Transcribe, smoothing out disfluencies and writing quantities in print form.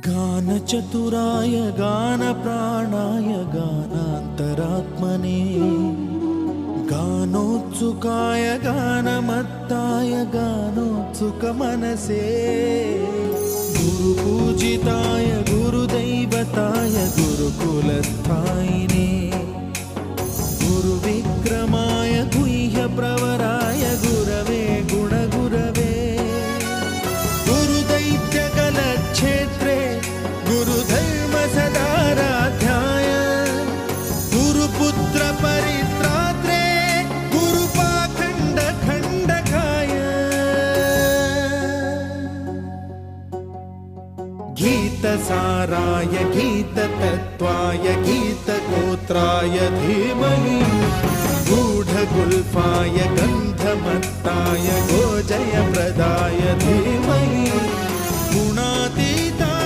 गानचतुराय गानप्राणाय गानान्तरात्मने गानोत्सुकाय गानमत्ताय गानोत्सुकमनसे गुरुपूजिताय गुरुदैवताय गुरुकुलस्थायिने गुरुविक्रमाय गुह्यप्रवराय गुरवे गुणगुरवे गुरुदैत्यकलक्षेत्रे गुरुधर्मसदाराध्याय गुरुपुत्रपरित्रात्रे गुरुपाखण्डखण्डकाय गीतसाराय गीततत्त्वाय गीतगोत्राय धीमहि गूढगुल्फाय गन्धमत्ताय गोजयप्रदाय धीमहि